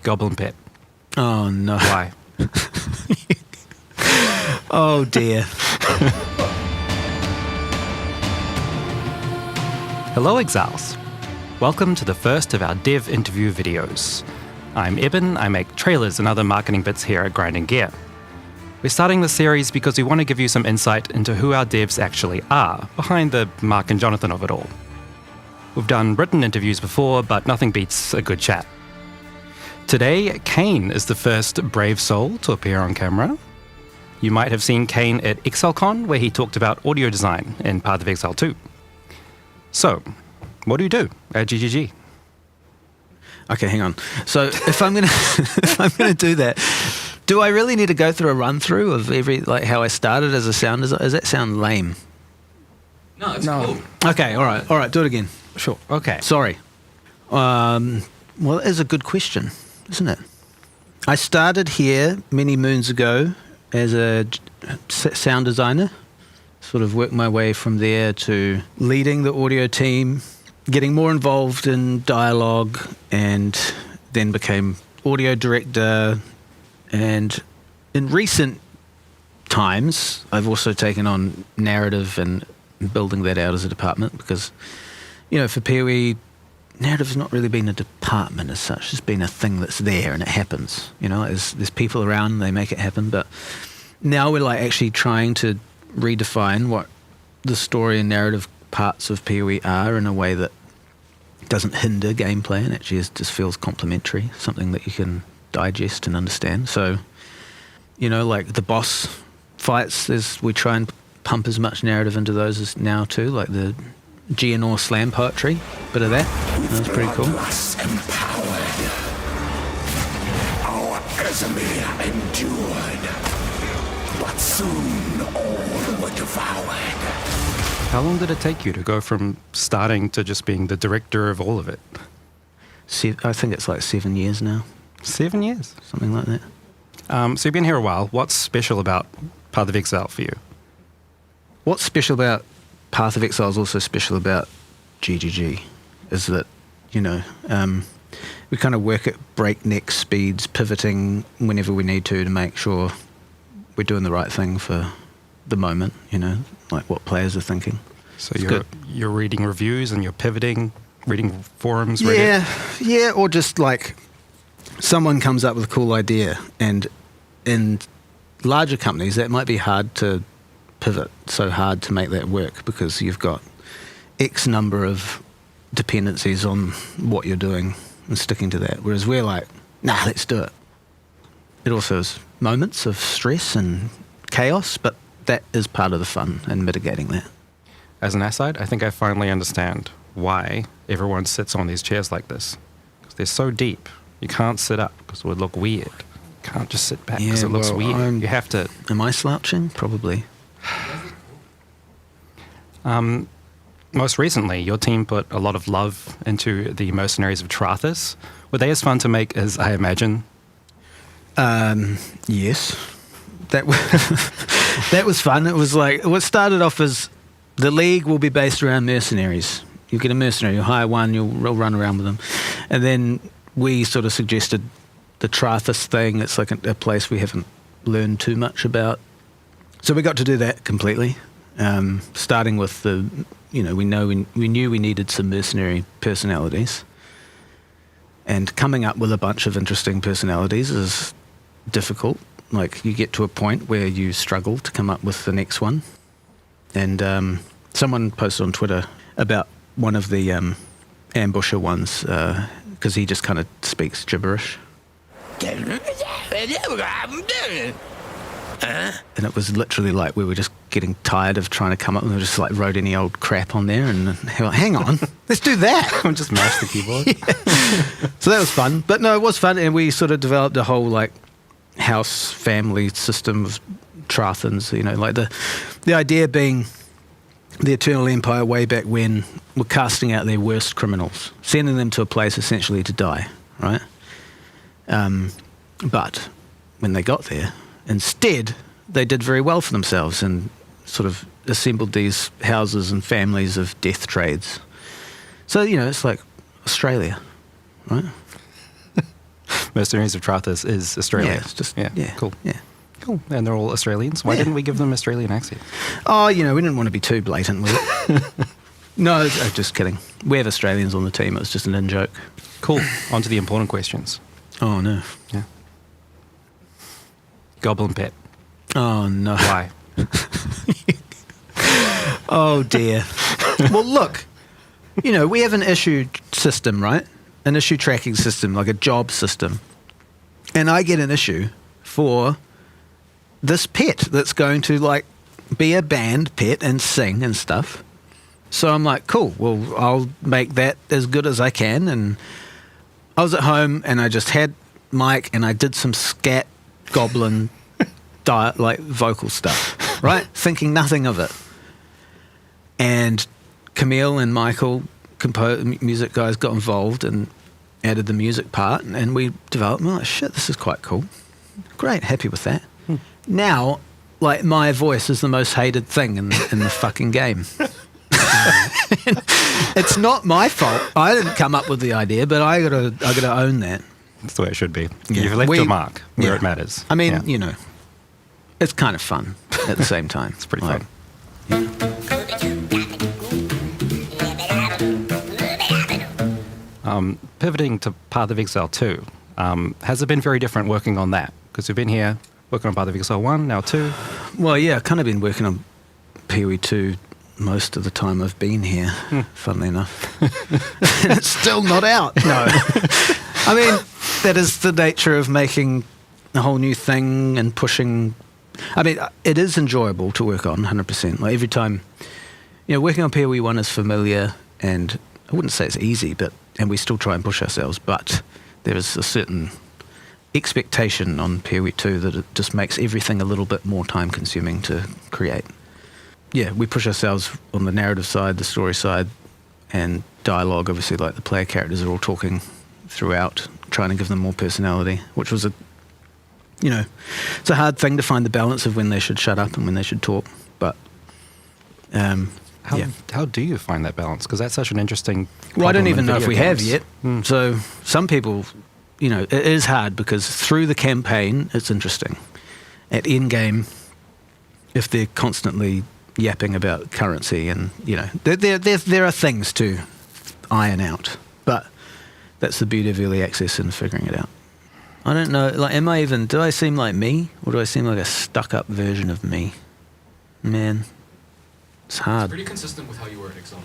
Goblin Pet. Oh, no. Why? Oh, dear. Hello, Exiles. Welcome to the first of our dev interview videos. I'm Eben. I make trailers and other marketing bits here at Grinding Gear. We're starting this series because we want to give you some insight into who our devs actually are, behind the Mark and Jonathan of it all. We've done written interviews before, but nothing beats a good chat. Today, Kane is the first brave soul to appear on camera. You might have seen Kane at ExileCon, where he talked about audio design in Path of Exile 2. So, what do you do at GGG? Okay, hang on. So if I'm gonna do that, do I really need to go through a run through of how I started as a sound designer? Does that sound lame? No, it's cool. Okay, all right, do it again. Sure. Okay. Sorry. Well, it is a good question, isn't it? I started here many moons ago as a sound designer, sort of worked my way from there to leading the audio team, getting more involved in dialogue, and then became audio director. And in recent times, I've also taken on narrative and building that out as a department because, for PoE, narrative's not really been a department as such. It's been a thing that's there and it happens. There's people around, they make it happen. But now we're actually trying to redefine what the story and narrative parts of PoE are in a way that doesn't hinder gameplay and actually just feels complementary, something that you can digest and understand. So, the boss fights, we try and pump as much narrative into those as now too, like the Geonor slam poetry, bit of that. That's pretty cool. Our enemy endured, but soon all were devoured. How long did it take you to go from starting to just being the director of all of it? I think it's 7 years now. 7 years? Something like that. So you've been here a while. What's special about Path of Exile for you? What's special about Path of Exile is also special about GGG, is that, we kind of work at breakneck speeds, pivoting whenever we need to make sure we're doing the right thing for the moment, what players are thinking. So you're reading reviews and you're pivoting, reading forums? Reddit? Yeah, or just someone comes up with a cool idea, and in larger companies that might be hard to pivot, so hard to make that work because you've got X number of dependencies on what you're doing and sticking to that, whereas we're nah, let's do it. It also has moments of stress and chaos, but that is part of the fun and mitigating that. As an aside, I think I finally understand why everyone sits on these chairs like this. Because they're so deep. You can't sit up because it would look weird. You can't just sit back because it looks weird. You have to... Am I slouching? Probably. Most recently, your team put a lot of love into the Mercenaries of Trathis. Were they as fun to make as I imagine? Yes. That was fun. It was what started off as the league will be based around mercenaries. You get a mercenary, you hire one, you'll run around with them. And then we sort of suggested the Trathis thing. It's a place we haven't learned too much about. So we got to do that completely. Starting with we knew we needed some mercenary personalities. And coming up with a bunch of interesting personalities is difficult. You get to a point where you struggle to come up with the next one. And someone posted on Twitter about one of the ambusher ones, because he just kind of speaks gibberish. And it was literally we were just getting tired of trying to come up, and we just wrote any old crap on there, and hang on, let's do that. And just mash the keyboard. Yeah. So that was fun. But no, it was fun, and we sort of developed a whole house family system of Trathans, the idea being the Eternal Empire way back when were casting out their worst criminals, sending them to a place essentially to die, right? But when they got there, instead, they did very well for themselves and sort of assembled these houses and families of death trades. So, it's like Australia, right? Mercenaries of Trathis is Australia. Yeah, it's just cool. Yeah. Cool. And they're all Australians. Why didn't we give them Australian accents? Oh, we didn't want to be too blatant with it. No, just kidding. We have Australians on the team. It was just an in-joke. Cool. On to the important questions. Oh, no. Yeah. Goblin pet. Oh, no. Why? Oh, dear. Well, look, we have an issue system, right? An issue tracking system, like a job system. And I get an issue for this pet that's going to, be a band pet and sing and stuff. So I'm like, cool, well, I'll make that as good as I can. And I was at home and I just had Mike and I did some scat goblin vocal stuff, right? Thinking nothing of it. And Camille and Michael, music guys, got involved and added the music part, and we developed, well, shit, this is quite cool. Great, happy with that. Now, my voice is the most hated thing in the fucking game. It's not my fault. I didn't come up with the idea, but I gotta own that. That's the way it should be. Yeah. You've left your mark where it matters. I mean, it's kind of fun at the same time. It's pretty fun. Pivoting to Path of Exile 2, has it been very different working on that? Because we've been here working on Path of Exile 1, now 2. Well, yeah, I've kind of been working on PoE 2 most of the time I've been here, funnily enough. And it's still not out. No. I mean, that is the nature of making a whole new thing and pushing. I mean, it is enjoyable to work on, 100%. Every time, working on PoE 1 is familiar, and I wouldn't say it's easy, and we still try and push ourselves, but there is a certain expectation on PoE 2 that it just makes everything a little bit more time-consuming to create. Yeah, we push ourselves on the narrative side, the story side, and dialogue. Obviously, the player characters are all talking throughout, trying to give them more personality, which was it's a hard thing to find the balance of when they should shut up and when they should talk. But how do you find that balance? Because that's such an interesting. Well, I don't even know if we have games. yet. So some people, it is hard because through the campaign, it's interesting. At end game, if they're constantly yapping about currency and there are things to iron out, but that's the beauty of early access and figuring it out. I don't know, do I seem like me, or do I seem like a stuck-up version of me? Man, it's hard. It's pretty consistent with how you were at Exile.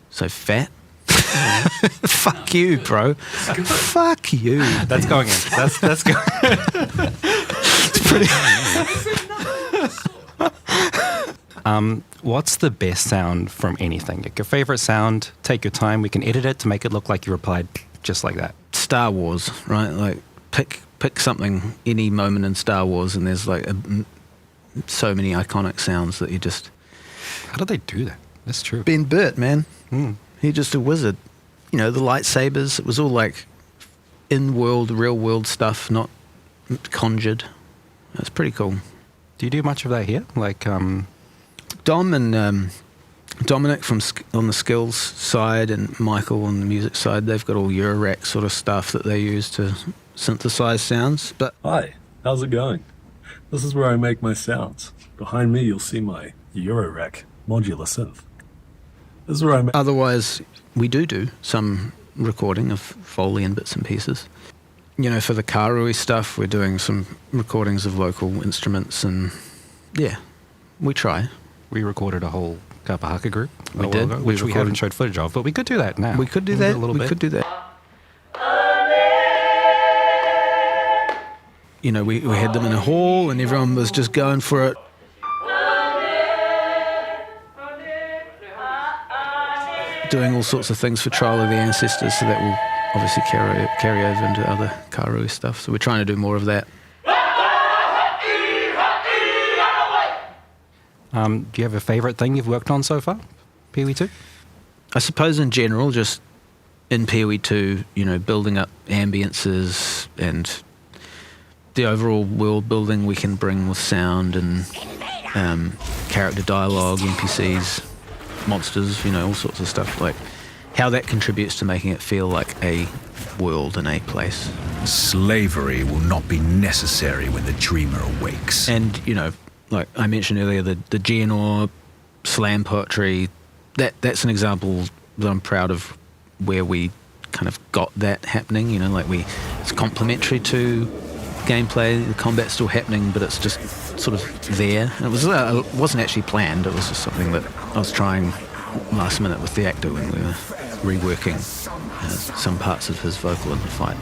So fat? Fuck you, bro. Fuck you. That's going in. That's going. It's pretty. What's the best sound from anything? Like your favorite sound, take your time. We can edit it to make it look like you replied just like that. Star Wars, right? Pick something, any moment in Star Wars, and there's so many iconic sounds that you just. How do they do that? That's true. Ben Burt, man. He's just a wizard. The lightsabers, it was all in-world, real-world stuff, not conjured. That's pretty cool. Do you do much of that here? Dom and Dominic on the skills side and Michael on the music side, they've got all Eurorack sort of stuff that they use to synthesize sounds. But hi, how's it going? This is where I make my sounds. Behind me, you'll see my Eurorack modular synth. This is where I make. Otherwise, we do some recording of Foley and bits and pieces. For the Karui stuff, we're doing some recordings of local instruments, and we try. We recorded a whole Kapahaka group We did. ago, which we haven't showed footage of, but we could do that now. We could do that. A little we bit. could do that. We had them in a hall, and everyone was just going for it. Doing all sorts of things for Trial of the Ancestors, so that will obviously carry over into other Karui stuff. So we're trying to do more of that. Do you have a favourite thing you've worked on so far, PoE 2? I suppose in general, just in PoE 2, building up ambiences and the overall world building we can bring with sound and character dialogue, NPCs, monsters, all sorts of stuff. how that contributes to making it feel like a world and a place. Slavery will not be necessary when the dreamer awakes. And, you know, like I mentioned earlier, the Geonor slam poetry, that's an example that I'm proud of where we kind of got that happening, you know, like it's complementary to gameplay, the combat's still happening, but it's just sort of there. And it wasn't actually planned, it was just something that I was trying last minute with the actor when we were reworking some parts of his vocal in the fight.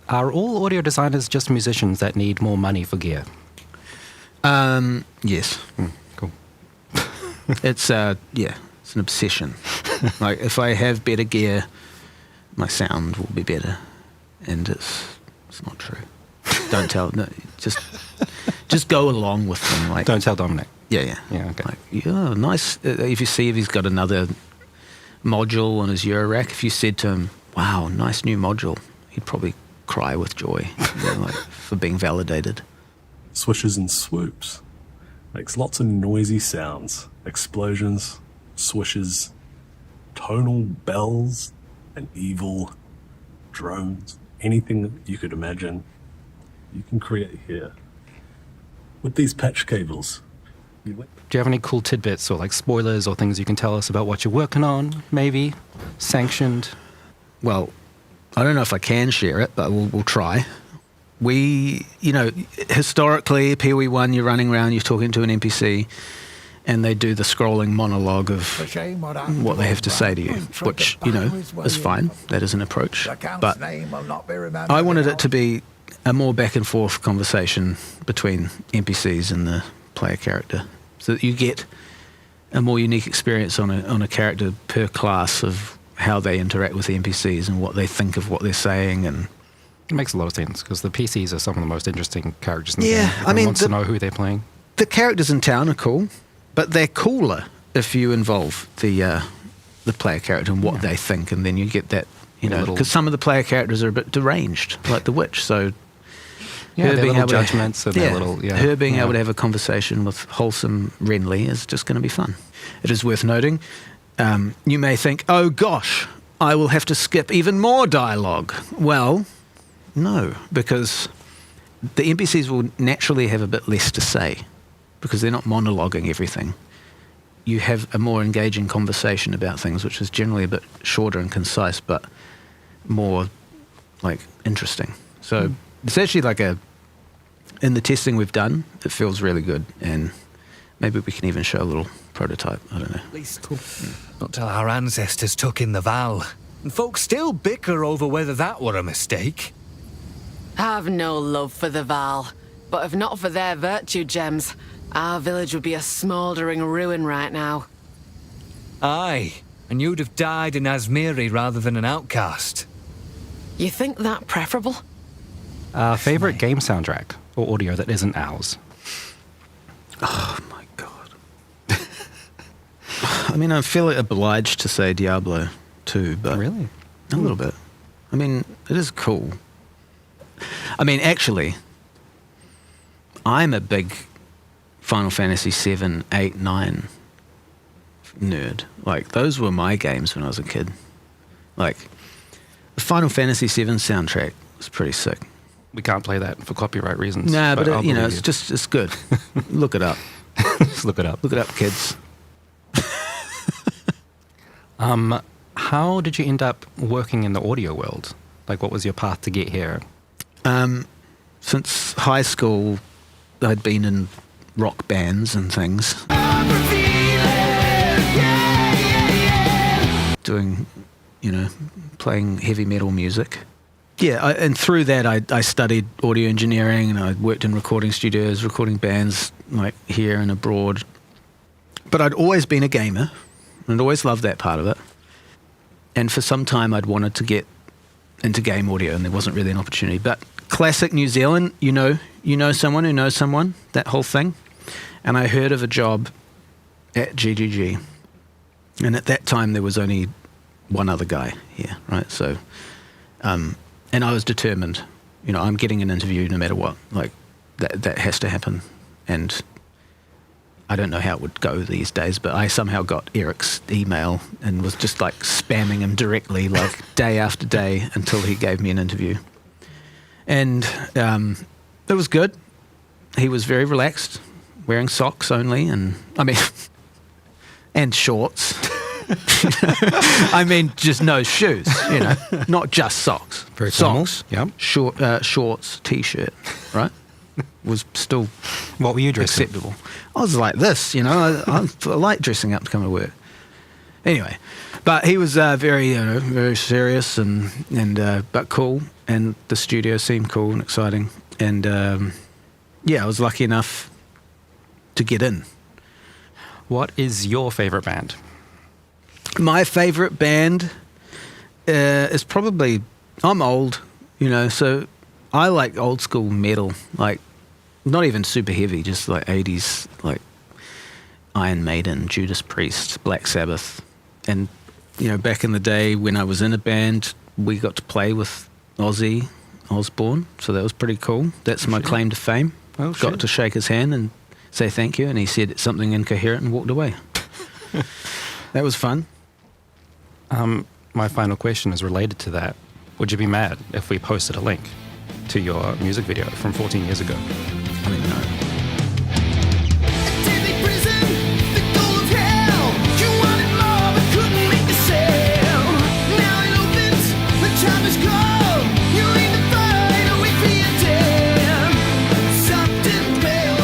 Are all audio designers just musicians that need more money for gear? Yes. Cool. It's an obsession. Like, if I have better gear, my sound will be better, and it's not true. Don't tell. No, just go along with them. Like, Don't tell Dominic. Yeah. Yeah, okay. Like, yeah, nice. If you see if he's got another module on his Eurorack, if you said to him, "Wow, nice new module," he'd probably cry with joy, you know, like, for being validated. Swishes and swoops. Makes lots of noisy sounds. Explosions, swishes, tonal bells, and evil drones. Anything you could imagine, you can create here. With these patch cables. Do you have any cool tidbits or like spoilers or things you can tell us about what you're working on, maybe? Sanctioned? Well, I don't know if I can share it, but we'll try. We, you know, historically, PoE1, you're running around, you're talking to an NPC, and they do the scrolling monologue of what they have to say to you, which, you know, is fine. That is an approach. But I wanted it to be a more back and forth conversation between NPCs and the player character, so that you get a more unique experience on a character per class of how they interact with the NPCs and what they think of what they're saying. And It makes a lot of sense, because the PCs are some of the most interesting characters in the game. Yeah, Everyone I mean, wants to know who they're playing. the characters in town are cool, but they're cooler if you involve the player character and what they think, and then you get that, you know, Little- because some of the player characters are a bit deranged, like the witch. So Yeah, her their being little able to- judgments and their little... Yeah, her being yeah. able to have a conversation with wholesome Renly is just going to be fun. It is worth noting. You may think, oh gosh, I will have to skip even more dialogue. Well, no, because the NPCs will naturally have a bit less to say because they're not monologuing everything. You have a more engaging conversation about things, which is generally a bit shorter and concise, but more like interesting. So it's actually like in the testing we've done, it feels really good, and maybe we can even show a little prototype. I don't know. At least not till our ancestors took in the Val. And folks still bicker over whether that were a mistake. I've no love for the Val, but if not for their virtue gems, our village would be a smouldering ruin right now. Aye, and you'd have died in Asmiri rather than an outcast. You think that preferable? Favorite game soundtrack or audio that isn't ours? Oh my god. I mean, I feel obliged to say Diablo 2, but Really? a little bit. I mean, it is cool. I mean, actually, I'm a big Final Fantasy 7, 8, 9 nerd. Like, those were my games when I was a kid. Like, the Final Fantasy 7 soundtrack was pretty sick. We can't play that for copyright reasons. Nah, but I'll you know, believe it's good. Look it up. Just look it up. Look it up, kids. How did you end up working in the audio world? Like, what was your path to get here? Since high school, I'd been in rock bands and things. Doing, you know, playing heavy metal music. Yeah, and through that I studied audio engineering, and I worked in recording studios, recording bands like here and abroad. But I'd always been a gamer, and I'd always loved that part of it. And for some time I'd wanted to get into game audio, and there wasn't really an opportunity. But classic New Zealand, you know someone who knows someone, that whole thing. And I heard of a job at GGG. And at that time there was only one other guy here, right? So, and I was determined, you know, I'm getting an interview no matter what. Like, that has to happen. And I don't know how it would go these days, but I somehow got Eric's email and was just like spamming him directly, like day after day, until he gave me an interview. And it was good. He was very relaxed, wearing socks only, and and shorts. I mean, just no shoes, not just socks. Very formal. Socks, yeah. Shorts, t-shirt, right? Was still What were you dressing? acceptable. I was like this, I like dressing up to come to work. Anyway, but he was very serious and but cool, and the studio seemed cool and exciting, and I was lucky enough to get in. What is your favourite band? My favourite band is probably, I'm old, so I like old school metal, like not even super heavy, just like 80s, like Iron Maiden, Judas Priest, Black Sabbath. And, back in the day when I was in a band, we got to play with Ozzy Osbourne, so that was pretty cool. That's my claim to fame. Oh, got to shake his hand and say thank you, and he said something incoherent and walked away. That was fun. My final question is related to that. Would you be mad if we posted a link to your music video from 14 years ago? I mean, no.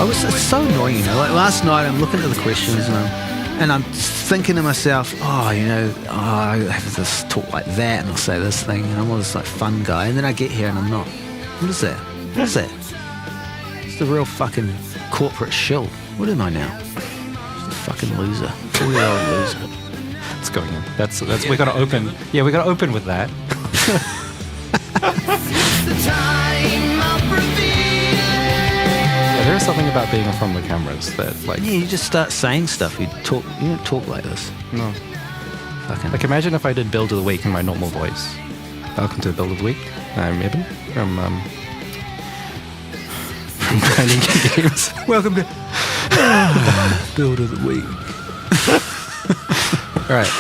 It's so annoying, like last night I'm looking at the questions and I'm thinking to myself, I have this talk like that and I'll say this thing and I'm all this like fun guy, and then I get here and I'm not. What is that? It's the real fucking corporate shill. What am I now? Just a fucking loser. 40-year-old loser. It's going in. That's we're gonna open. Yeah, we're gonna open with that. There is something about being in front of the cameras that, like... Yeah, you just start saying stuff. You don't talk like this. No. Fucking... Like, imagine if I did Build of the Week in my normal voice. Welcome to Build of the Week. I'm Eben from Grinding Games. Welcome to... Build of the Week. All right.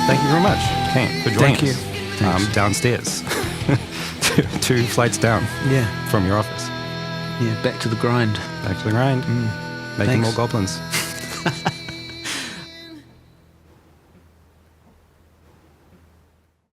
Thank you very much, Kane, for joining Thank you. us. Downstairs. 2 flights down from your office. Yeah, back to the grind. Back to the grind. Making Thanks. more goblins.